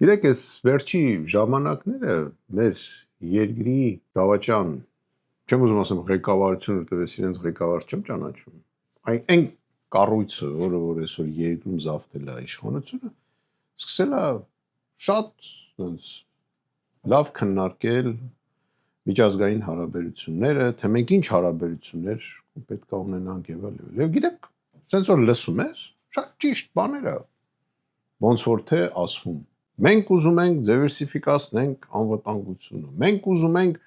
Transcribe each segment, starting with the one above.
Գիտեք, այս վերջի ժամանակները մեր երկրի դավաճան, չեմ ուզում ասեմ ղեկավարությունը, որտեղ իրենց ղեկավար չեմ ճանաչում, այն կառույցը, որը որ այսօր երկրում զավթել է իշխանությունը, սկսել է շատ լավ քննարկել միջազգային հարաբերությունները, թե մենք ինչ հարաբերություններ պետք է ունենանք եւ այլն։ Եվ գիտեք, sense որ լսում ես, շատ ճիշտ բաներ է, ոնց որ թե ասվում։ Մենք ուզում ենք դիվերսիֆիկացնենք անվտանգությունը։ Մենք ուզում ենք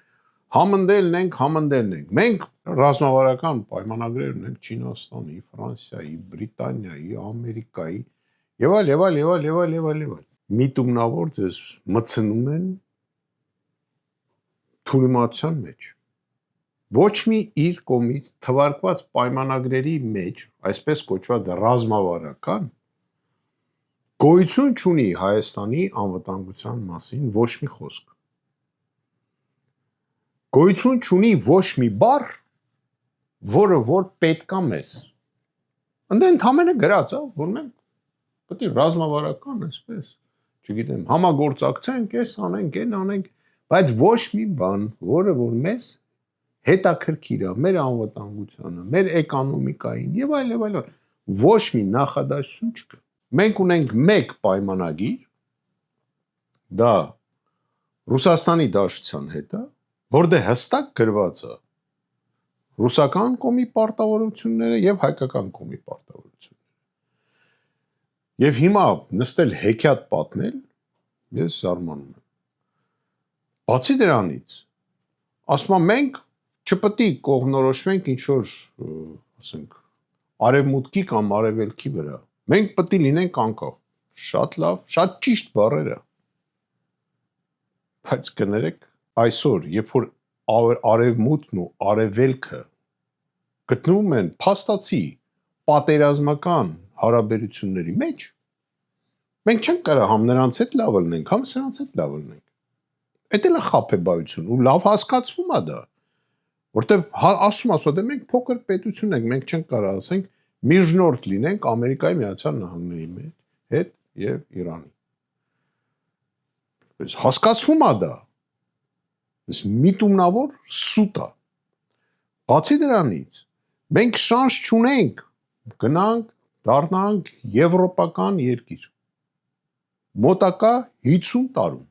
համընդելնենք։ Մենք ռազմավարական պայմանագրեր ունենք Չինաստանի, Ֆրանսիայի, Բրիտանիայի, Ամերիկայի եւ այլ։ Միտումնավոր ձեզ մցնում են թուրիմացիան մեջ։ Ոչ մի իր կողմից թվարկված պայմանագրերի մեջ, այսպես կոչված ռազմավարական գոյություն չունի Հայաստանի անվտանգության մասին ոչ մի խոսք։ Գոյություն չունի ոչ մի բառ, որը որ պետք է մեզ։ Ընդամենը գրած է, որ մենք պետք է ռազմավարական այսպես, չգիտեմ, համագործակցենք, այս անենք, այն անենք, բայց ոչ մի բան, որը որ մեզ հետաքրքիր է, մեր անվտանգությանը, մեր էկոնոմիկային եւ այլ, ոչ մի նախադասություն չկա։ Մենք ունենք մեկ պայմանագիր, դա Ռուսաստանի Դաշնության հետ է, որտեղ հստակ գրված է ռուսական կողմի պարտավորությունները եւ հայկական կողմի պարտավորությունները։ Եվ հիմա նստել հեքիաթ պատմել, ես զարմանում եմ։ Բացի դրանից, ասում եմ մենք չպետք է կողմնորոշվենք ինչ որ, ասենք, արևմուտքի կամ արևելքի վրա։ Մենք պետք է լինենք անկախ։ Շատ լավ, շատ ճիշտ բառեր է։ Բայց կներեք, այսօր, երբ որ արևմուտքն ու արևելքը գտնվում են փաստացի պատերազմական հարաբերությունների մեջ, մենք չենք կարող համ նրանց հետ լավ լինենք, համ սրանց հետ լավ լինենք։ Էդ էլ է խաբեբայություն ու լավ հասկացվում է դա, որտեվ ասում դե մենք փոքր պետություն ենք, մենք չենք կարող ասենք միջնորդ լինենք Ամերիկայի Միացյալ Նահանգների հետ եւ Իրանի։ Այս հասկացվում է դա։ Այս միտումնավոր սուտ է։ Բացի դրանից, մենք շանս չունենք գնանք դառնանք եվրոպական երկիր։ Մոտակա 50 տարում։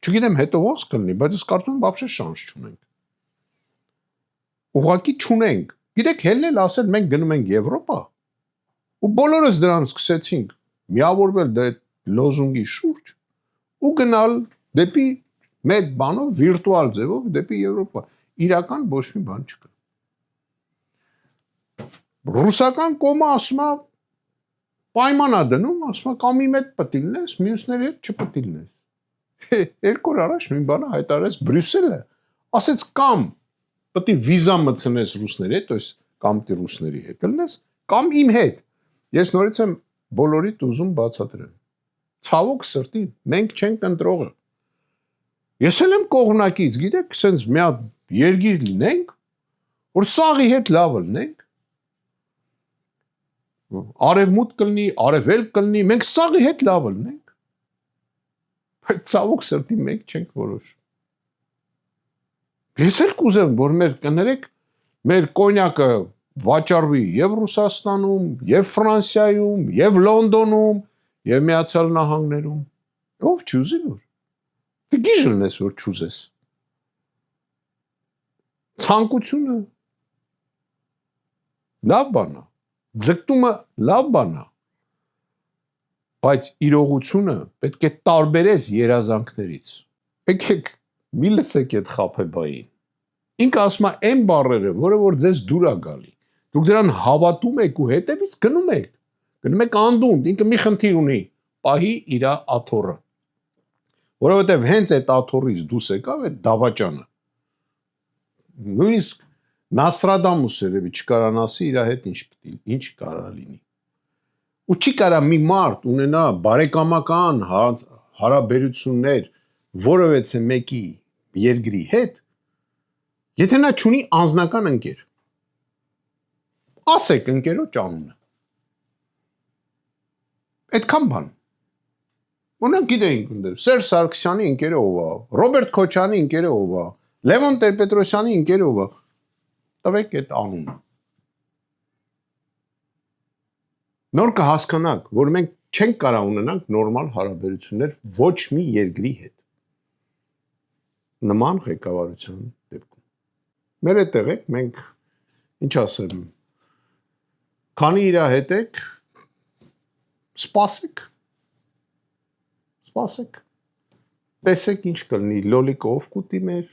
Չգիտեմ հետո ոնց կլինի, բայց ես կարծում եմ вообще շանս չունենք։ Ուղղակի չունենք։ Գիտեք, հելնել ասել մենք գնում ենք Եվրոպա, ու բոլորս դրան սկսեցինք միավորվել այդ լոզունգի շուրջ ու գնալ դեպի մեր բանով վիրտուալ ձևով դեպի Եվրոպա։ Իրական ոչ մի բան չկա։ Ռուսական կողմը ասում է պայման է դնում, ասում է կամ իմ հետ պետք է լինես, մյուսների հետ չպետք է լինես։ Երկու օր առաջ մի բանը հայտարարեց Բրյուսելը, ասեց կամ պետք է վիզա մտցնես ռուսների հետ, այս կամ դի ռուսների հետ լինես, կամ իմ հետ։ Ես նորից եմ բոլորիդ ուզում բացատրեմ։ Ցավոք սրտի, մենք չենք ընտրողը։ Ես էլ եմ կողմնակից, գիտեք, սենց մի հատ երգիր լինենք, որ սաղի հետ լավը լինենք, արևմուտք կլինի, արևելք կլինի, մենք սաղի հետ լավը լինենք, բայց ցավոք սրտի մենք չենք որոշ։ Ես էլ կուզեմ, որ մեր կներեք, մեր կոնյակը վաճառվի եւ Ռուսաստանում, եւ Ֆրանսիայում, եւ Լոնդոնում, եւ Միացյալ Նահանգներում։ Ով չուզի որ։ Դե գիժլն ես որ չուզես։ Ցանկությունը լավ բան է, ձգտումը լավ բան է, բայց իրողությունը պետք է տարբերես երազանքներից։ Եկեք մի լսեք այդ խաբեբային։ Ինքը ասում է այն բառերը, որը որ ձեզ դուր է գալի։ Դուք դրան հավատում եք ու հետևից գնում եք անդունդ, ինքը մի խնդիր ունի, պահի իր աթոռը։ Որովհետև հենց այդ աթոռից դուրս եկավ այդ դավաճանը։ Նույնիսկ Նաստրադամուս երևի չկարան ասի իր հետ ինչ կարա լինի։ Ու չի կարա մի մարդ ունենա բարեկամական հարաբերություններ որևէ մեկի երկրի հետ, եթե նա չունի անձնական ընկեր։ Ասեք ընկերոջ անունը։ Այդքան բան։ Ունենք գիտեինք ընդ Սերժ Սարգսյանի ընկերը ով է, Ռոբերտ Քոչյանի ընկերը ով է, Լևոն Տեր-Պետրոսյանի ընկերը ով է։ Տվեք այդ անունը։ Նոր կհասկանանք, որ մենք չենք կարող ունենանք նորմալ հարաբերություններ ոչ մի երկրի հետ։ Նման ղեկավարության դեպքում։ Մեր այդտեղ եք, մենք ինչ ասեմ, քանի իր հետ եք, սպասեք։ Տեսեք ինչ կլինի, լոլիկը ով կուտի մեր,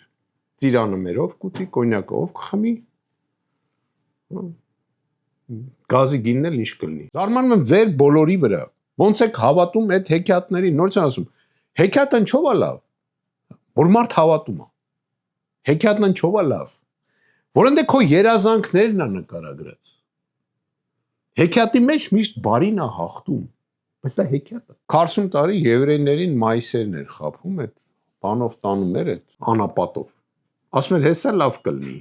ծիրանը մերով կուտի, կոնյակը ով կխմի, գազի գինն էլ ինչ կլինի։ Զարմանում եմ ձեր բոլորի վրա, ոնց եք հավատում այդ հեքիաթներին, նորից եմ ասում, հեքիաթը ինչով է լավ, որ մարդ հավատում է, հեքիաթն ինչով է լավ, որոնց քո երազանքներն է նկարագրած, հեքիաթի մեջ միշտ բարին է հաղթում, բայց դա հեքիաթ է։ 40 տարի եվրейներին մայիսերն էր խափում այդ բանով տանում էր այդ անապատով։ Ասում էր հեսա լավ կլինի։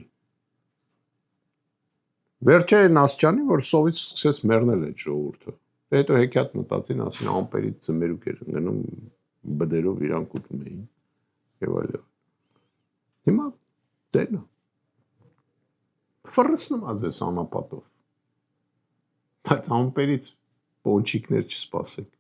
Վերջը Նասչյանի, որ սովից սկսեց մեռնել այդ ժողովուրդը։ Հետո հեքիաթ մտածին, ասին ամպերից ծմերուկ էր ընկնում, բդերով իրանք ուտում էին եւ այլն։ Հիմա դենա։ Ֆրսնում ա ձեզ անապատով։ Բայց ամպերից պոնչիկներ չսպասեք։